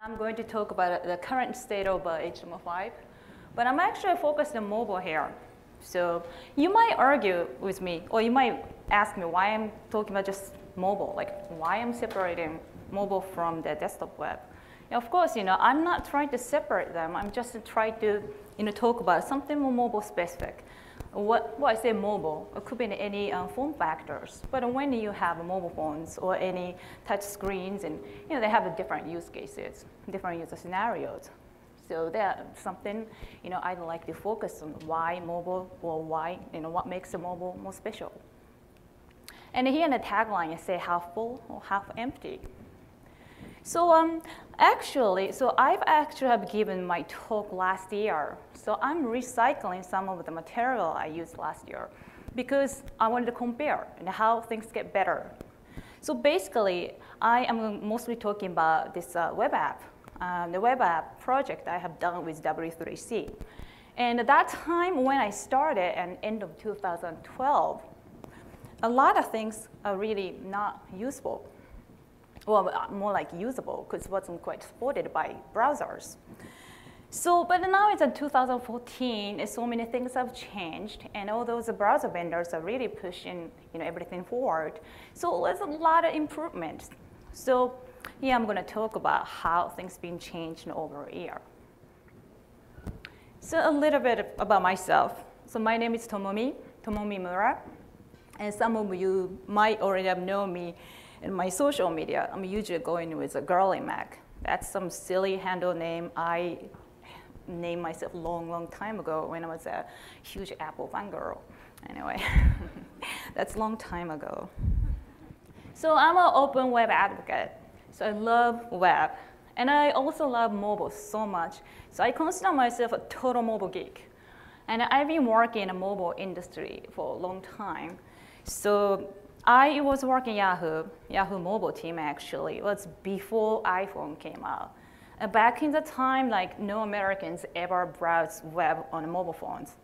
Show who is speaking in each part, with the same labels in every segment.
Speaker 1: I'm going to talk about the current state of HTML5, but I'm actually focused on mobile here. So you might argue with me, or you might ask me why I'm talking about just mobile, like why I'm separating mobile from the desktop web. And of course, I'm not trying to separate them. I'm just trying to, talk about something more mobile specific. What I say mobile, it could be in any form factors. But when you have mobile phones or any touch screens, and they have different use cases, different user scenarios. So that's something I'd like to focus on: why mobile, or why what makes the mobile more special. And here in the tagline, I say half full or half empty. So I've actually have given my talk last year. So I'm recycling some of the material I used last year because I wanted to compare and how things get better. So basically, I am mostly talking about this web app, the web app project I have done with W3C. And at that time when I started, at the end of 2012, a lot of things are really not useful. Well, more like usable, because it wasn't quite supported by browsers. So, but now it's in 2014, and so many things have changed, and all those browser vendors are really pushing everything forward. So there's a lot of improvements. So yeah, I'm going to talk about how things been changed over a year. So a little bit about myself. So my name is Tomomi Imura, and some of you might already have known me in my social media. I'm usually going with a girly Mac. That's some silly handle name I named myself long time ago when I was a huge Apple fangirl. Anyway, that's a long time ago. So I'm an open web advocate. So I love web. And I also love mobile so much. So I consider myself a total mobile geek. And I've been working in the mobile industry for a long time. So I was working Yahoo mobile team actually. It was before iPhone came out. And back in the time, like no Americans ever browsed web on mobile phones,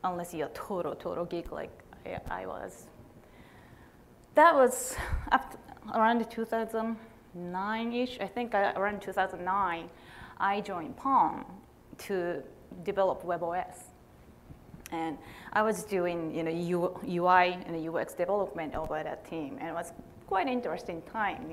Speaker 1: unless you're a total geek like I was. That was around 2009-ish. I think around 2009, I joined Palm to develop WebOS. And I was doing UI and UX development over that team, and it was quite an interesting time.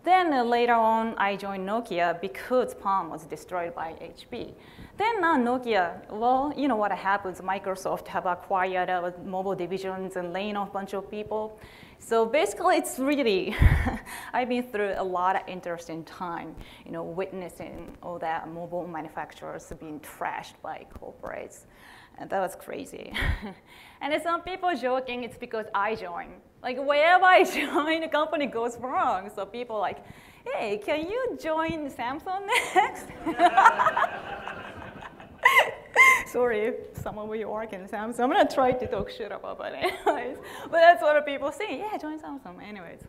Speaker 1: Then later on, I joined Nokia because Palm was destroyed by HP. Then now Nokia, well, what happens? Microsoft have acquired mobile divisions and laying off a bunch of people. So basically, it's really, I've been through a lot of interesting time, witnessing all that mobile manufacturers being trashed by corporates. And that was crazy. And there's some people joking it's because I joined. Like wherever I join, the company goes wrong. So people are like, hey, can you join Samsung next? Sorry, some of you work in Samsung. I'm gonna try to talk shit about it anyways. But that's what people say. Yeah, join Samsung anyways.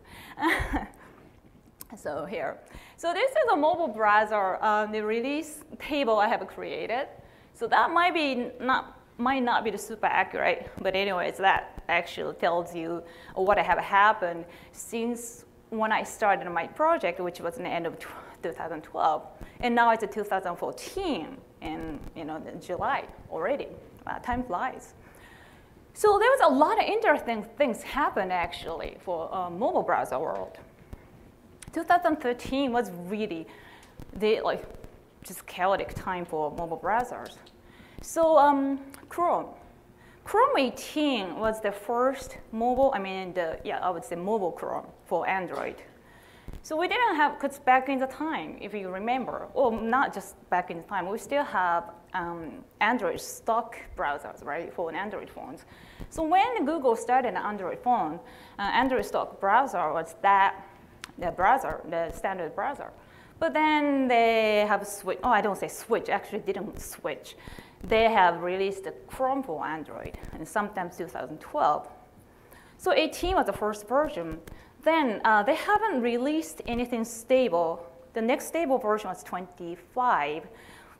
Speaker 1: So here. So this is a mobile browser, the release table I have created. So that might not be super accurate, but anyways, that actually tells you what have happened since when I started my project, which was in the end of 2012, and now it's 2014 in July already. Time flies. So there was a lot of interesting things happen actually for mobile browser world. 2013 was really the just chaotic time for mobile browsers. So Chrome 18 was the first mobile, I would say mobile Chrome for Android. So we didn't have, because back in the time, if you remember, or not just back in the time, we still have Android stock browsers, right, for Android phones. So when Google started an Android phone, Android stock browser was the standard browser. But then they have switched, I don't say switch, actually didn't switch. They have released the Chrome for Android, and sometimes 2012. So 18 was the first version. Then they haven't released anything stable. The next stable version was 25,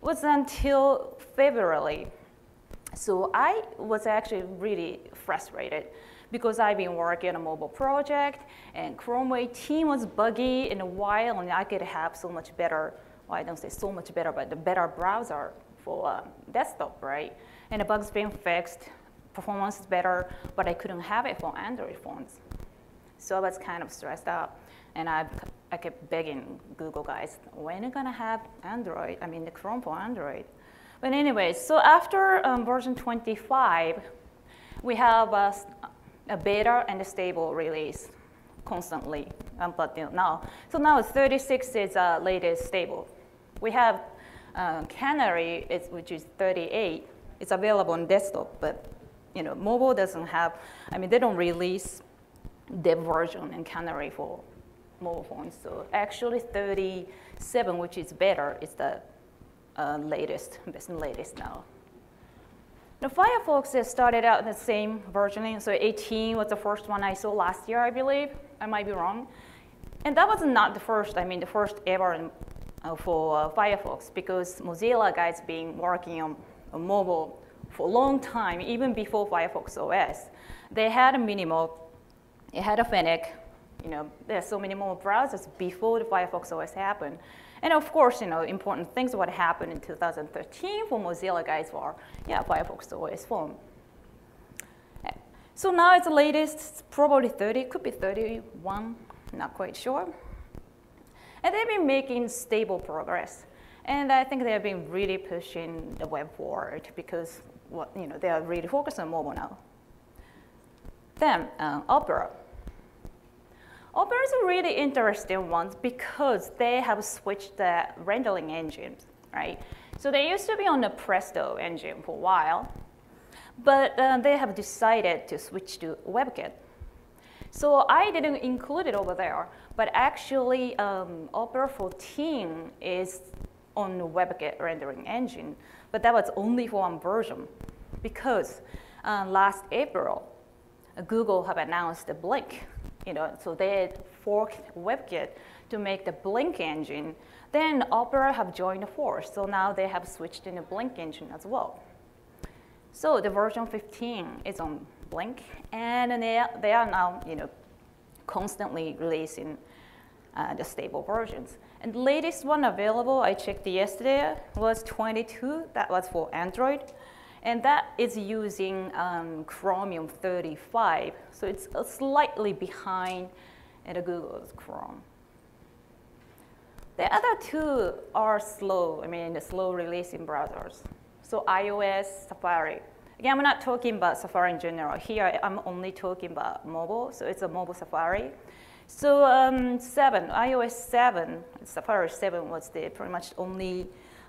Speaker 1: was until February. So I was actually really frustrated because I've been working on a mobile project, and Chrome 18 was buggy in a while, and I could have so much better well, I don't say so much better, but the better browser for desktop, right? And the bugs being fixed, performance is better, but I couldn't have it for Android phones. So I was kind of stressed out, and I kept begging Google guys, when are you gonna have Android? I mean, the Chrome for Android. But anyway, so after version 25, we have a beta and a stable release constantly. But now, so now 36 is latest stable. We have Canary, which is 38. It's available on desktop, but mobile doesn't have. I mean, they don't release the version in Canary for mobile phones. So actually, 37, which is better, is the latest, best and latest now. The Firefox has started out the same versioning. So 18 was the first one I saw last year, I believe. I might be wrong. And that was not the first, I mean, the first ever for Firefox, because Mozilla guys been working on mobile for a long time, even before Firefox OS. They had a minimal, it had a Fennec. There's so many more browsers before the Firefox OS happened. And of course, important things what happened in 2013 for Mozilla guys were, Firefox OS phone. So now it's the latest, it's probably 30, could be 31, not quite sure. And they've been making stable progress. And I think they've been really pushing the web forward because they are really focused on mobile now. Then Opera. Opera is a really interesting one because they have switched the rendering engines, right? So they used to be on the Presto engine for a while, but they have decided to switch to WebKit. So I didn't include it over there, but actually Opera 14 is on the WebKit rendering engine, but that was only for one version because last April, Google have announced the Blink. So they forked WebKit to make the Blink engine. Then Opera have joined the force, so now they have switched in the Blink engine as well. So the version 15 is on Blink, and they are now constantly releasing the stable versions. And the latest one available, I checked yesterday, was 22. That was for Android. And that is using Chromium 35. So it's slightly behind the Google's Chrome. The other two are slow, the slow releasing browsers. So iOS, Safari. Again, I'm not talking about Safari in general. Here, I'm only talking about mobile. So it's a mobile Safari. So iOS 7, Safari 7 was the pretty much only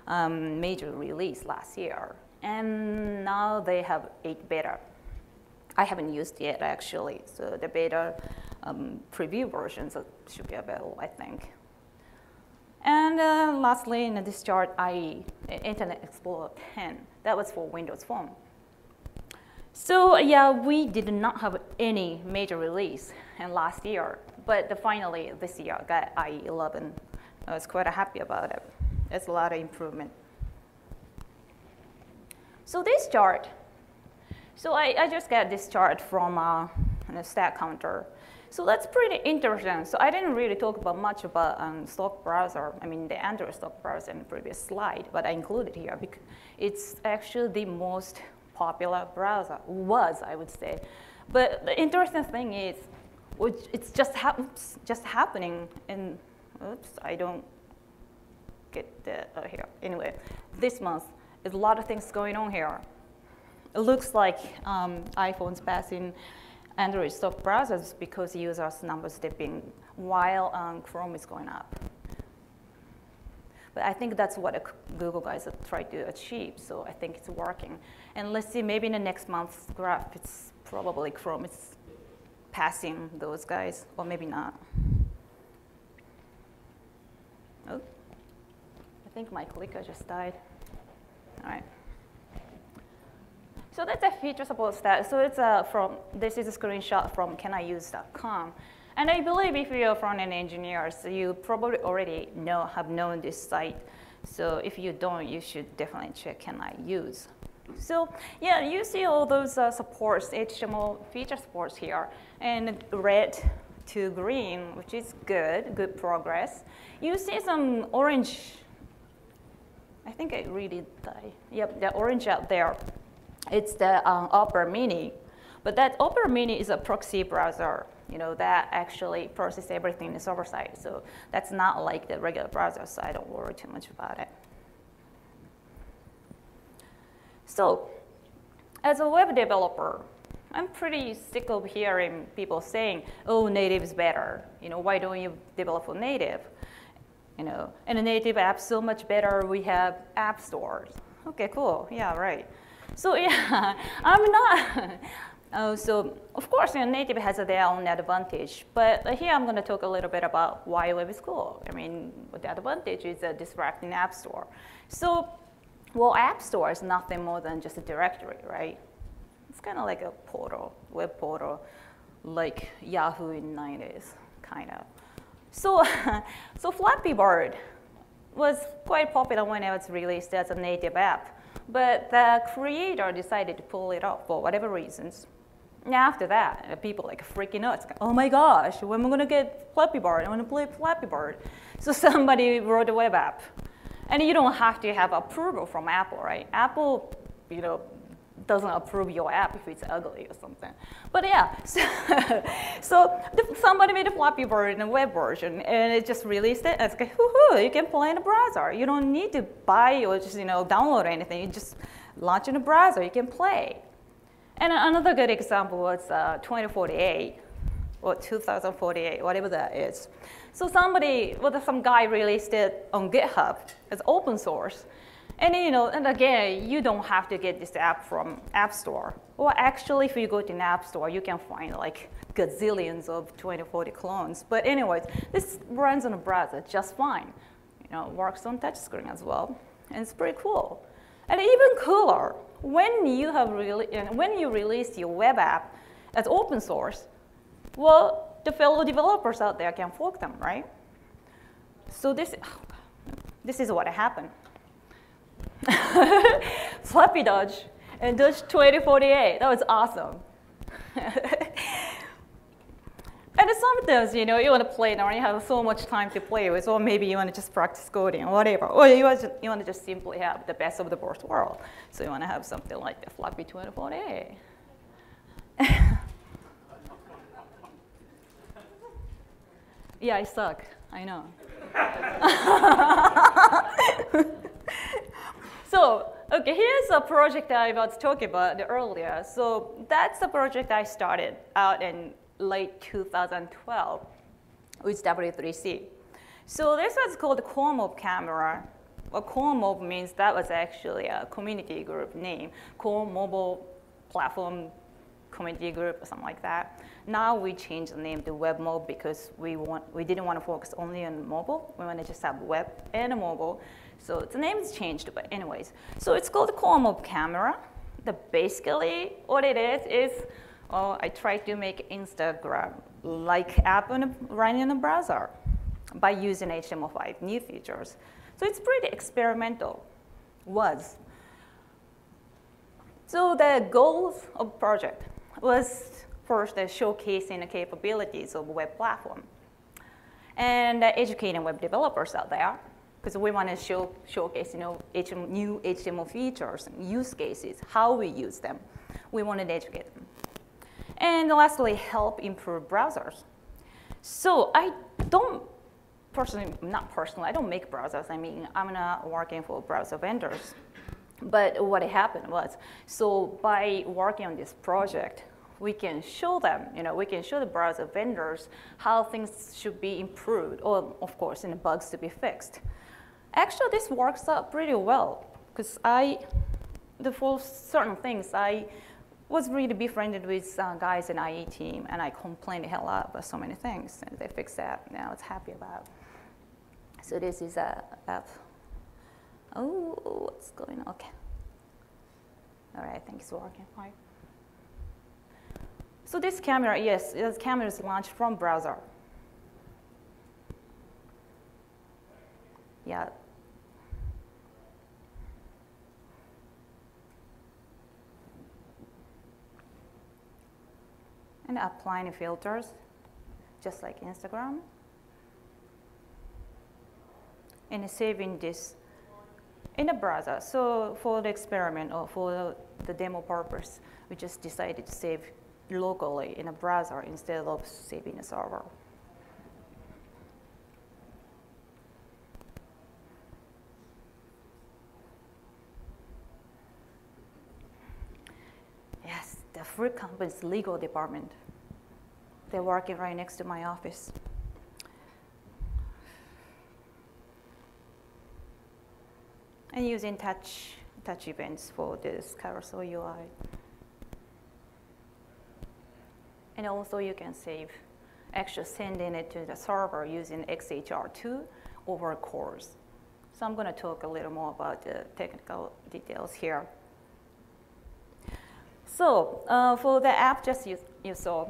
Speaker 1: major release last year. And now they have 8 beta. I haven't used it yet, actually. So the beta preview versions should be available, I think. And lastly, in this chart, IE, Internet Explorer 10. That was for Windows Phone. So yeah, we did not have any major release in last year. But finally, this year, I got IE 11. I was quite happy about it. It's a lot of improvement. So this chart, so I just got this chart from a Stack Counter. So that's pretty interesting. So I didn't really talk about much about stock browser, the Android stock browser in the previous slide, but I included here because it's actually the most popular browser, I would say. But the interesting thing is, it's just happening in, oops, I don't get that here. Anyway, this month, there's a lot of things going on here. It looks like iPhone's passing Android stock browsers because users' numbers dipping while Chrome is going up. But I think that's what Google guys are trying to achieve, so I think it's working. And let's see, maybe in the next month's graph, it's probably Chrome is passing those guys, or maybe not. Oh, I think my clicker just died. All right. So that's a feature support stat. So it's this is a screenshot from caniuse.com. And I believe if you're front-end engineers, you probably already have known this site. So if you don't, you should definitely check Can I Use. So yeah, you see all those supports, HTML feature supports here, and red to green, which is good progress. You see some orange I think I really died. Yep, the orange out there. It's the Opera Mini. But that Opera Mini is a proxy browser, that actually processes everything in the server side. So that's not like the regular browser, so I don't worry too much about it. So as a web developer, I'm pretty sick of hearing people saying, oh, native is better. Why don't you develop for native? And a native app so much better. We have app stores. Okay, cool. Yeah, right. So yeah, I'm not. So of course, native has their own advantage. But here I'm going to talk a little bit about why web is cool. I mean, the advantage is a disrupting app store. So, well, app store is nothing more than just a directory, right? It's kind of like a portal, web portal, like Yahoo in the 90s, kind of. So, so Flappy Bird was quite popular when it was released as a native app. But the creator decided to pull it off for whatever reasons. And after that, people like freaking out. Oh my gosh, when am I going to get Flappy Bird? I want to play Flappy Bird. So somebody wrote a web app. And you don't have to have approval from Apple, right? Apple, doesn't approve your app if it's ugly or something. But yeah, so somebody made a Flappy Bird in a web version, and it just released it, and it's like, woohoo, you can play in a browser. You don't need to buy or just download anything. You just launch in a browser, you can play. And another good example was 2048, or 2048, whatever that is. So some guy released it on GitHub as open source. And and again, you don't have to get this app from App Store. Or actually, if you go to an App Store, you can find like gazillions of 2040 clones. But anyways, this runs on a browser just fine. Works on touchscreen as well, and it's pretty cool. And even cooler, when you release your web app as open source, well, the fellow developers out there can fork them, right? So this is what happened. Flappy Dodge and Dodge 2048. That was awesome. And sometimes, you want to play now, and you have so much time to play with, or maybe you want to just practice coding or whatever, or you want to just simply have the best of the both world. So you want to have something like the Flappy 2048. Yeah, I suck. I know. So, okay, here's a project I was talking about earlier. So that's the project I started out in late 2012 with W3C. So this was called the Core Mob Camera. Well, Core Mob means that was actually a community group name, Core Mobile Platform Community Group or something like that. Now we changed the name to Web Mob because we didn't want to focus only on mobile. We want to just have web and mobile. So the name is changed, but anyways. So it's called Core Mob Camera. Basically, what it is I tried to make Instagram-like app running in a browser by using HTML5 new features. So it's pretty experimental, was. So the goals of the project was first showcasing the capabilities of a web platform and educating web developers out there, because we want to showcase new HTML features and use cases, how we use them. We wanted to educate them. And lastly, help improve browsers. So I don't I don't make browsers. I mean, I'm not working for browser vendors. But what happened was, so by working on this project, we can show them, we can show the browser vendors how things should be improved, or of course, bugs to be fixed. Actually, this works out pretty well, because for certain things, I was really befriended with guys in IE team, and I complained the hell out about so many things, and they fixed that. Now it's happy about. So this is a app. Oh, what's going on? Okay. All right, I think it's working fine. So this camera, yes, this camera is launched from browser. Yeah. And applying filters, just like Instagram. And saving this in a browser. So for the experiment or for the demo purpose, we just decided to save locally in a browser instead of saving a server. Yes, the fruit company's legal department. They're working right next to my office. And using touch events for this carousel UI. And also you can save, actually sending it to the server using XHR2 over cores. So I'm going to talk a little more about the technical details here. So for the app just you saw,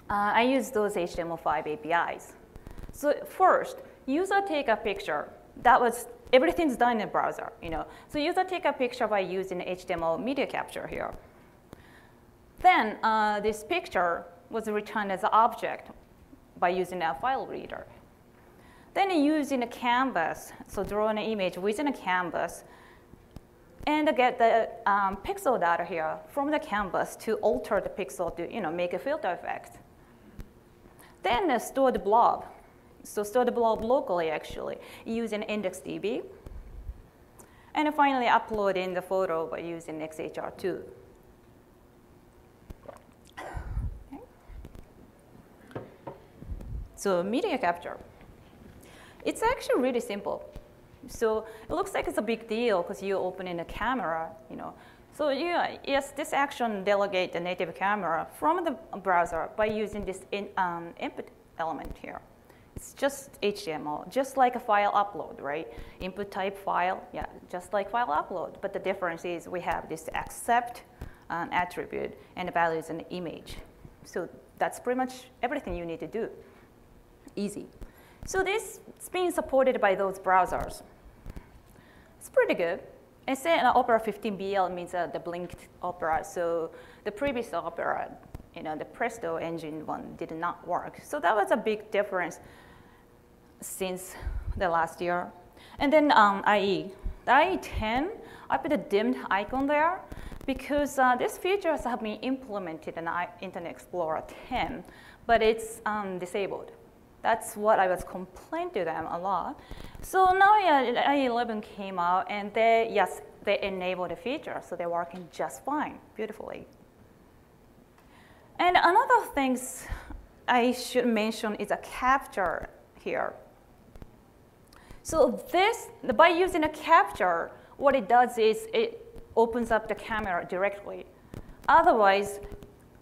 Speaker 1: I use those HTML5 APIs. So first, user take a picture. Everything's done in the browser, you know. So user take a picture by using HTML media capture here. Then this picture was returned as an object by using a file reader. Then using a canvas, so draw an image within a canvas, and get the pixel data here from the canvas to alter the pixel to make a filter effect. Then store the blob. So store the blob locally, actually, using IndexedDB. And finally, upload in the photo by using XHR2. Okay. So media capture. It's actually really simple. So it looks like it's a big deal because you're opening a camera, So yes, this action delegates the native camera from the browser by using this input element here. It's just HTML, just like a file upload, right? Input type file, yeah, just like file upload. But the difference is we have this accept attribute and the value is an image. So that's pretty much everything you need to do. Easy. So this is being supported by those browsers. It's pretty good. I say an Opera 15BL means the blinked Opera. So the previous Opera, the Presto engine one did not work. So that was a big difference since the last year. And then IE. The IE 10, I put a dimmed icon there because these features have been implemented in Internet Explorer 10, but it's disabled. That's what I was complaining to them a lot. So now IE 11 came out, and they enabled the feature, so they're working just fine, beautifully. And another thing I should mention is a capture here. So by using a capture, what it does is it opens up the camera directly. Otherwise,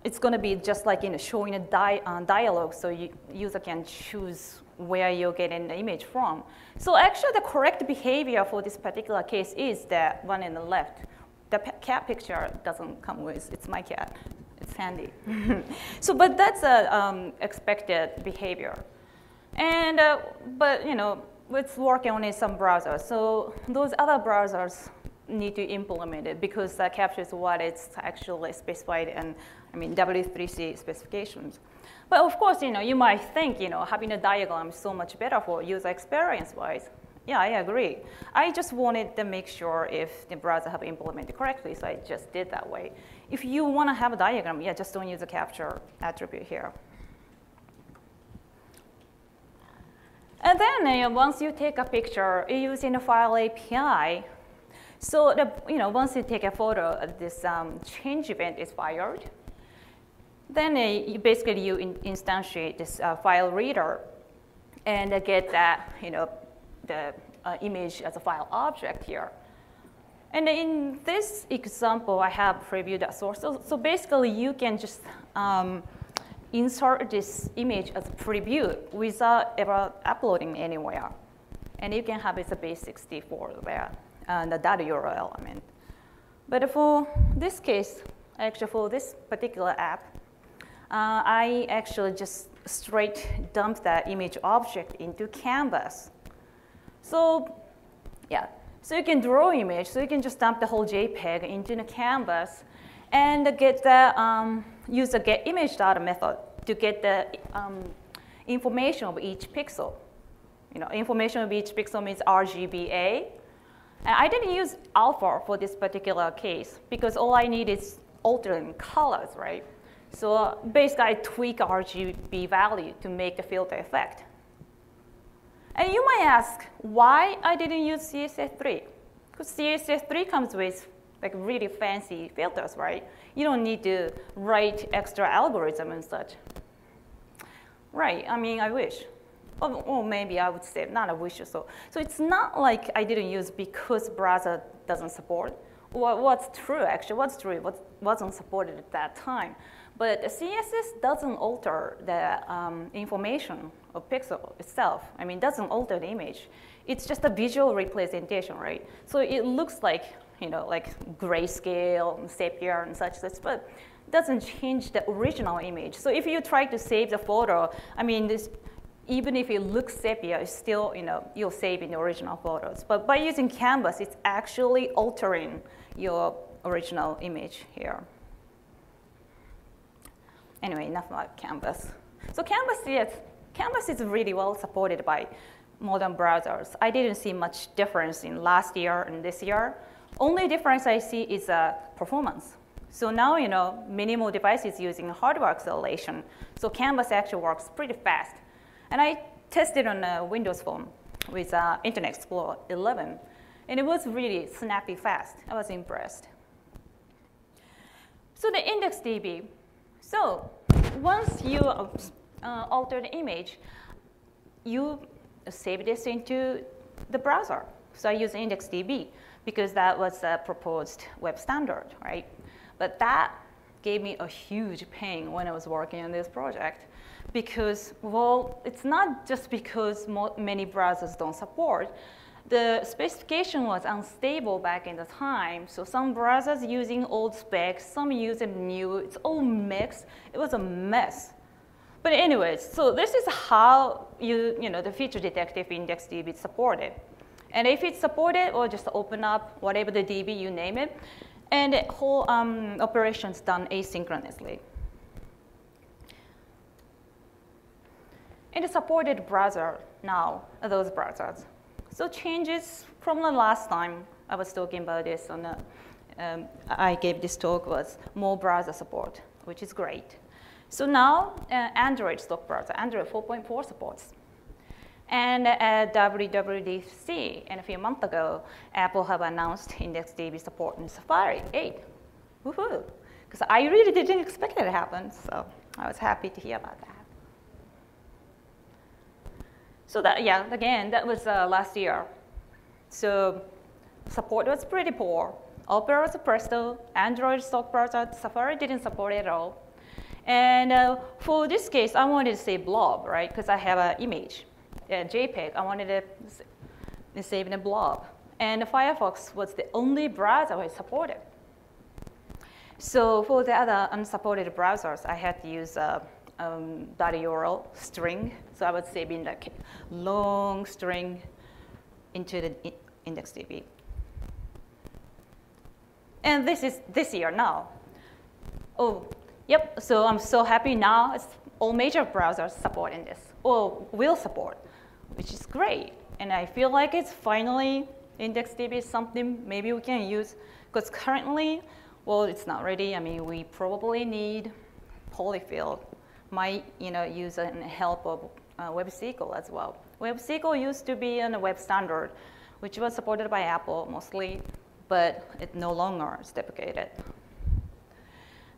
Speaker 1: it's going to be just like showing a dialogue, so user can choose where you're getting the image from. So actually, the correct behavior for this particular case is the one in the left. The cat picture doesn't come with, it's my cat. It's handy. So, but that's a expected behavior. And, but, it's working on some browsers. So those other browsers need to implement it because that captures what it's actually specified in, W3C specifications. But of course, you might think, having a diagram is so much better for user experience-wise. Yeah, I agree. I just wanted to make sure if the browser have implemented correctly, so I just did that way. If you want to have a diagram, yeah, just don't use a capture attribute here. And then once you take a picture using a file API, so once you take a photo, this change event is fired. Then you instantiate this file reader and get that the image as a file object here. And in this example, I have previewed that source. So basically, you can just insert this image as a preview without ever uploading anywhere. And you can have it as a base64 there, the data URL, But for this case, actually for this particular app, I actually just straight dump that image object into Canvas. So yeah, so you can draw image, so you can just dump the whole JPEG into the Canvas and get the use the getImageData method to get the information of each pixel. Information of each pixel means RGBA. And I didn't use alpha for this particular case because all I need is altering colors, right? So basically, I tweak RGB value to make a filter effect. And you might ask why I didn't use CSS3. Because CSS3 comes with like really fancy filters, right? You don't need to write extra algorithm and such. Right, I mean, I wish. Or maybe I would say not a wish or so. So it's not like I didn't use because browser doesn't support. What's true, actually, what wasn't supported at that time. But CSS doesn't alter the information of pixel itself. I mean, it doesn't alter the image. It's just a visual representation, right? So it looks like, you know, like grayscale, sepia, and such, but it doesn't change the original image. So if you try to save the photo, I mean, even if it looks sepia, it's still, you know, you'll save in the original photos. But by using Canvas, it's actually altering your original image here. Anyway, enough about Canvas. So Canvas, yes, Canvas is really well supported by modern browsers. I didn't see much difference in last year and this year. Only difference I see is performance. So now, you know, minimal devices using hardware acceleration. So Canvas actually works pretty fast. And I tested on a Windows Phone with Internet Explorer 11. And it was really snappy fast. I was impressed. So the IndexedDB. So once you alter the image, you save this into the browser. So I use IndexedDB because that was a proposed web standard, right? But that gave me a huge pain when I was working on this project because, well, it's not just because many browsers don't support. The specification was unstable back in the time, so some browsers using old specs, some using new, it's all mixed. It was a mess. But anyways, so this is how you know, the feature detective IndexedDB is supported. And if it's supported, or just open up whatever the DB you name it, and the whole operation's done asynchronously. In the supported browser now, those browsers. So changes from the last time I was talking about this on the, I gave this talk was more browser support, which is great. So now Android stock browser, Android 4.4 supports. And at WWDC, and a few months ago, Apple have announced IndexedDB support in Safari 8. Woohoo! Because I really didn't expect it to happen, so I was happy to hear about that. So that, yeah, again, that was last year. So support was pretty poor. Opera was a Presto, Android stock browser, Safari didn't support it at all. And for this case, I wanted to say blob, right? Because I have an image, a JPEG. I wanted to save in a blob. And Firefox was the only browser I supported. So for the other unsupported browsers, I had to use .url string. So I was saving like long string into the IndexedDB. And this is this year now. Oh, yep, so I'm so happy now. It's all major browsers supporting this, or will support, which is great. And I feel like it's finally, IndexedDB is something maybe we can use, because currently, well, it's not ready. I mean, we probably need polyfill. Might, you know, use the help of WebSQL as well. WebSQL used to be a web standard, which was supported by Apple mostly, but it no longer is deprecated.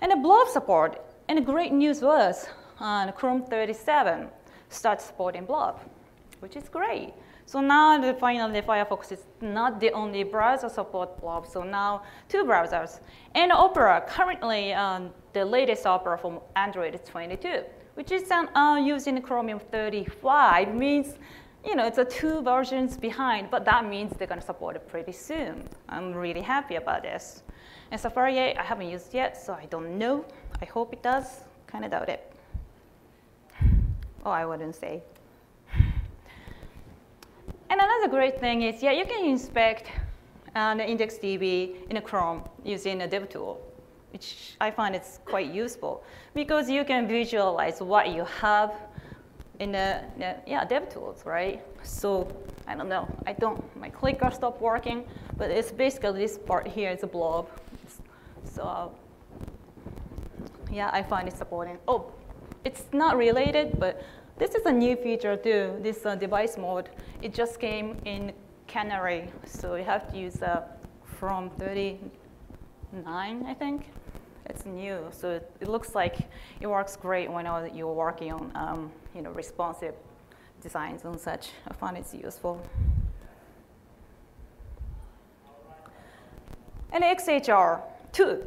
Speaker 1: And the blob support, and the great news was Chrome 37 starts supporting blob, which is great. So now finally Firefox is not the only browser support blob, so now 2 browsers. And Opera, currently the latest Opera from Android is 22, which is using Chromium 35, means, you know, it's 2 versions behind, but that means they're going to support it pretty soon. I'm really happy about this. And Safari 8, I haven't used yet, so I don't know. I hope it does. Kind of doubt it. Oh, I wouldn't say. And another great thing is, yeah, you can inspect the IndexedDB in a Chrome using a dev tool, which I find it's quite useful because you can visualize what you have in the DevTools, right? So I don't know. My clicker stopped working, but it's basically this part here is a blob. So yeah, I find it supporting. Oh, it's not related, but this is a new feature too. This device mode. It just came in Canary, so you have to use from 39, I think. It's new, so it looks like it works great when you're working on responsive designs and such. I find it's useful. And XHR2.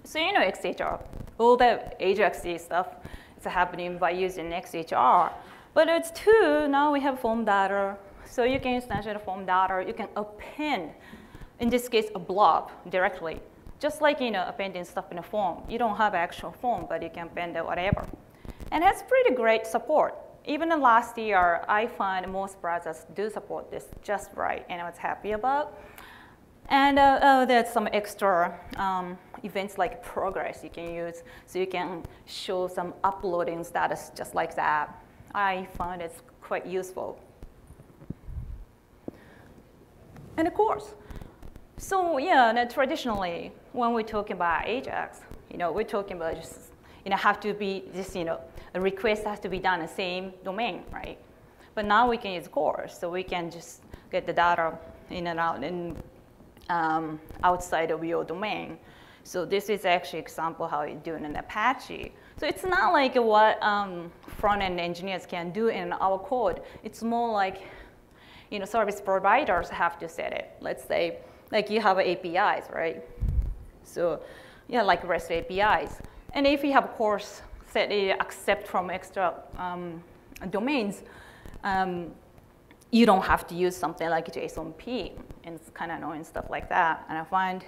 Speaker 1: So you know XHR, all the Ajax-y stuff is happening by using XHR. But it's 2, now we have form data. So you can instantiate form data. You can append, in this case, a blob directly. Just like appending stuff in a form. You don't have actual form, but you can append it whatever. And that's pretty great support. Even in last year, I find most browsers do support this just right, and I was happy about. And there's some extra events like progress you can use, so you can show some uploading status just like that. I find it's quite useful. And of course, so yeah, traditionally, when we're talking about Ajax, we're talking about just, have to be this, a request has to be done in the same domain, right? But now we can use core, so we can just get the data in and out and outside of your domain. So this is actually an example how you do it in Apache. So it's not like what front-end engineers can do in our code. It's more like, service providers have to set it. Let's say, like you have APIs, right? So yeah, like REST APIs. And if you have course set accept from extra domains, you don't have to use something like JSONP, and it's kind of annoying stuff like that. And I find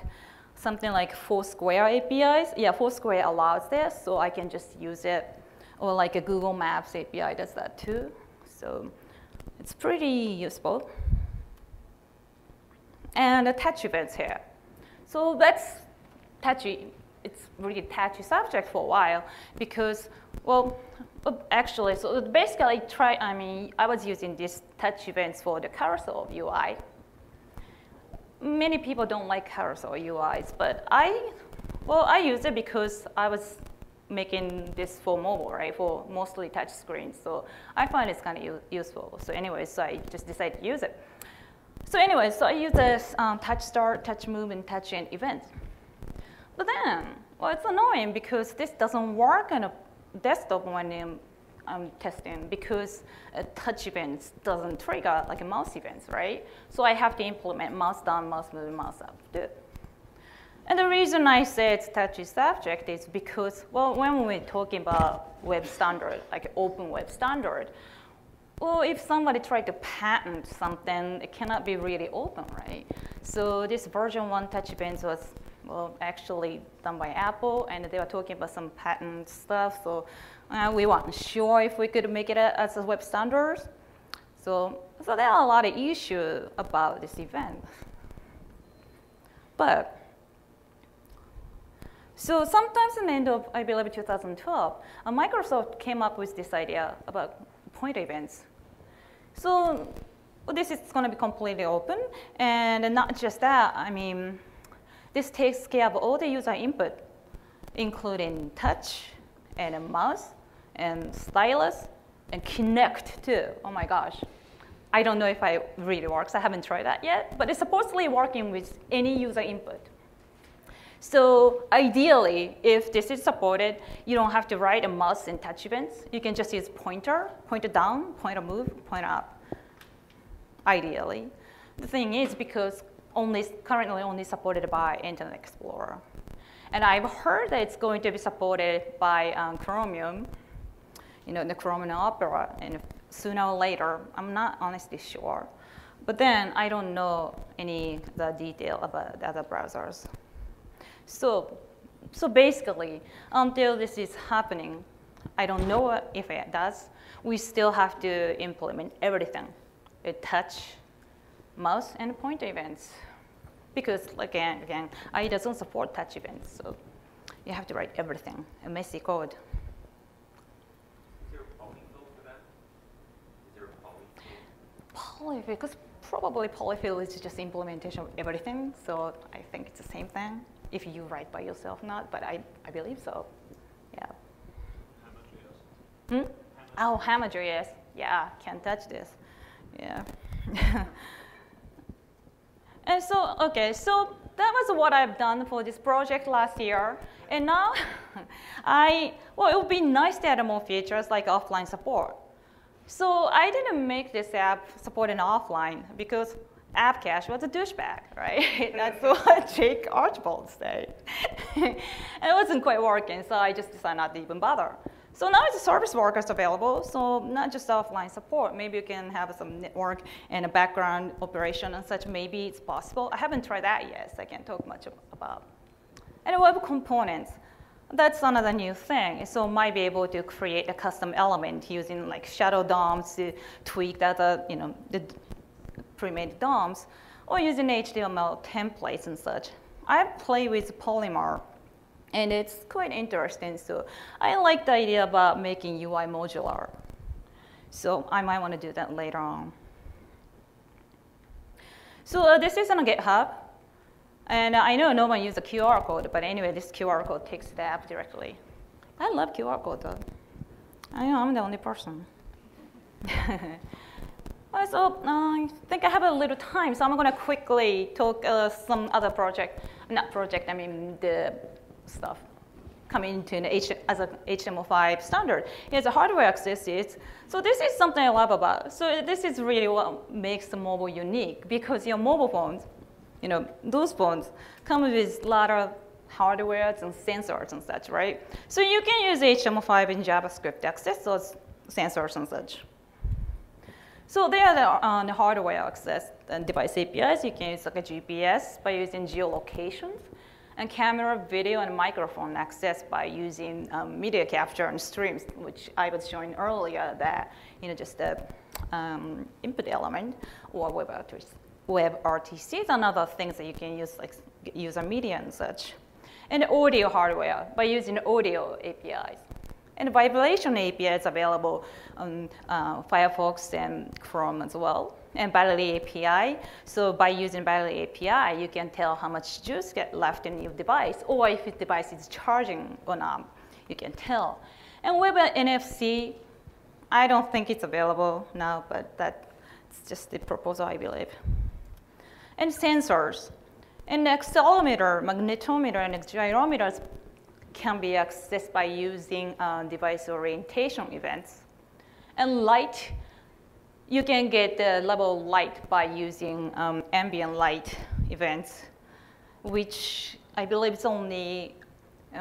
Speaker 1: something like Foursquare APIs, Foursquare allows this, so I can just use it. Or like a Google Maps API does that too. So it's pretty useful. And the touch events here. So that's touchy. It's really touchy subject for a while because, well, actually, so basically I was using these touch events for the carousel UI. Many people don't like carousel UIs, but I use it because I was making this for mobile, right, for mostly touch screens. So I find it's kind of useful. So anyway, so I just decided to use it. So anyway, so I use this touch start, touch move, and touch end events. But then, well, it's annoying because this doesn't work on a desktop when I'm testing because touch events doesn't trigger like a mouse events, right? So I have to implement mouse down, mouse move, mouse up to do it. And the reason I say it's touchy subject is because, well, when we're talking about web standard, like open web standard, well, if somebody tried to patent something, it cannot be really open, right? So this version 1 touch events was, well, actually done by Apple, and they were talking about some patent stuff, so we weren't sure if we could make it as a web standard. So there are a lot of issues about this event. But, so sometimes in the end of, I believe, 2012, Microsoft came up with this idea about point events. So this is going to be completely open, and not just that, I mean, this takes care of all the user input, including touch and a mouse and stylus and Kinect too. Oh my gosh. I don't know if it really works. I haven't tried that yet, but it's supposedly working with any user input. So ideally, if this is supported, you don't have to write a mouse and touch events. You can just use pointer down, pointer move, pointer up, ideally. The thing is, because currently only supported by Internet Explorer. And I've heard that it's going to be supported by Chromium, the Chromium Opera, and sooner or later, I'm not honestly sure. But then I don't know any the detail about the other browsers. So basically, until this is happening, I don't know if it does. We still have to implement everything. Touch, mouse, and pointer events. Because again, IE doesn't support touch events, so you have to write everything, a messy code.
Speaker 2: Is there a polyfill for that?
Speaker 1: polyfill, because probably polyfill is just implementation of everything, so I think it's the same thing. If you write by yourself, not, but I believe so. Yeah. Hmm? Oh, Hammer.js. Yeah, can't touch this. Yeah. And so, okay, so that was what I've done for this project last year. And now, well, it would be nice to add more features like offline support. So I didn't make this app supporting offline because app cache was a douchebag, right? That's what Jake Archibald said. And it wasn't quite working, so I just decided not to even bother. So now it's service workers available, so not just offline support. Maybe you can have some network and a background operation and such. Maybe it's possible. I haven't tried that yet, so I can't talk much about. And web components, that's another new thing. So might be able to create a custom element using like shadow DOMs to tweak that, the pre-made DOMs, or using HTML templates and such. I play with Polymer, and it's quite interesting. So I like the idea about making UI modular. So I might want to do that later on. So this is on GitHub. And I know no one uses a QR code, but anyway, this QR code takes the app directly. I love QR code, though. I know I'm the only person. So I think I have a little time, so I'm going to quickly talk some other the stuff coming into as an HTML5 standard. Here's a hardware accesses. So this is something I love about. So this is really what makes the mobile unique, because your mobile phones, those phones come with a lot of hardware and sensors and such, right? So you can use HTML5 and JavaScript to access those sensors and such. So they are the hardware access and device APIs. You can use like a GPS by using geolocations, and camera, video, and microphone access by using media capture and streams, which I was showing earlier that, just the input element or WebRTCs and other things that you can use, like user media and such. And audio hardware by using audio APIs. And vibration API is available on Firefox and Chrome as well. And battery API. So by using battery API, you can tell how much juice get left in your device, or if your device is charging or not, you can tell. And Web NFC, I don't think it's available now, but that's just the proposal, I believe. And sensors. And accelerometer, magnetometer, and gyrometers can be accessed by using device orientation events. And light, you can get the level of light by using ambient light events, which I believe is only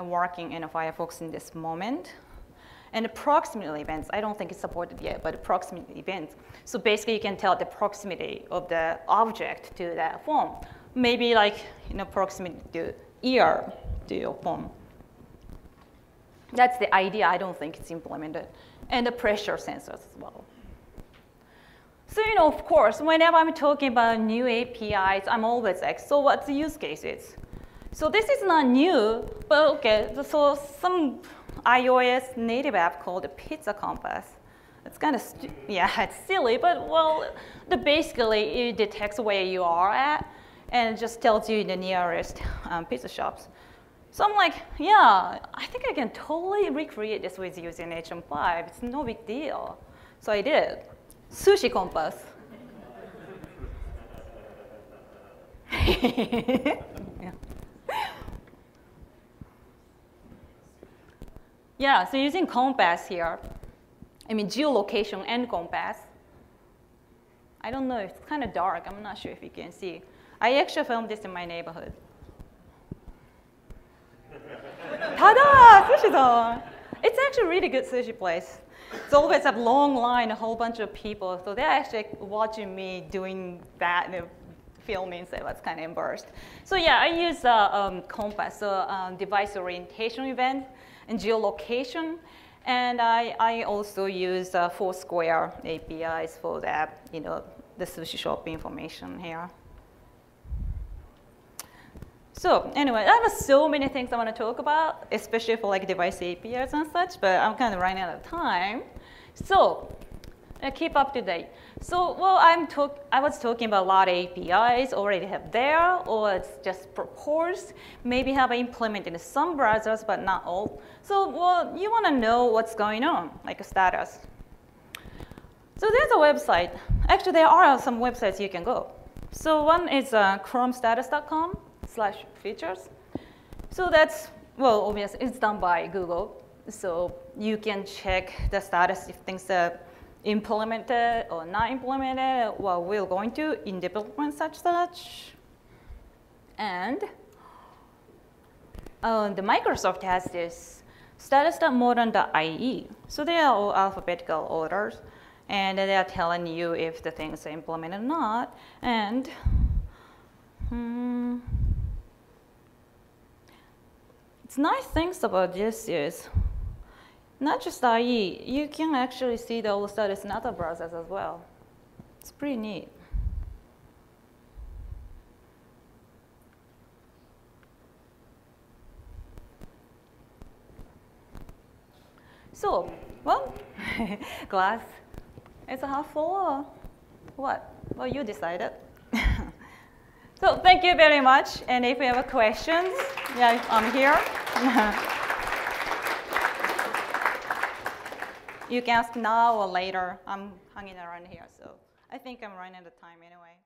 Speaker 1: working in a Firefox in this moment. And the proximity events, I don't think it's supported yet, but proximity events. So basically, you can tell the proximity of the object to that phone. Maybe like proximity to ear to your phone. That's the idea. I don't think it's implemented. And the pressure sensors as well. So, of course, whenever I'm talking about new APIs, I'm always like, so what's the use cases? So this is not new, but okay, so some iOS native app called the Pizza Compass. It's kind of, it's silly, but well, basically it detects where you are at and it just tells you the nearest pizza shops. So I'm like, yeah, I think I can totally recreate this with using HTML5. It's no big deal. So I did. Sushi Compass. Yeah, so using compass here, geolocation and compass. I don't know, it's kind of dark. I'm not sure if you can see. I actually filmed this in my neighborhood. Tada! Sushi-don! It's actually a really good sushi place. It's always a long line, a whole bunch of people. So they're actually watching me doing that and filming, so that's kind of embarrassed. So yeah, I use compass, so device orientation event and geolocation. And I also use Foursquare APIs for that, the sushi shop information here. So anyway, I have so many things I want to talk about, especially for like device APIs and such, but I'm kind of running out of time. So keep up to date. So, well, I was talking about a lot of APIs already have there, or it's just proposed. Maybe have implemented in some browsers, but not all. So, well, you want to know what's going on, like a status. So there's a website. Actually, there are some websites you can go. So one is chromestatus.com/features. So that's, well, obviously, it's done by Google. So you can check the status if things are implemented or not implemented, well, we're going to in development such. And the Microsoft has this status.modern.ie. So they are all alphabetical orders, and they are telling you if the things are implemented or not. And it's nice things about this is not just IE, you can actually see the old status in other browsers as well. It's pretty neat. So, well, glass is half full or what? Well, you decided. So thank you very much. And if you have questions, yeah, I'm here. You can ask now or later. I'm hanging around here, so I think I'm running out of time anyway.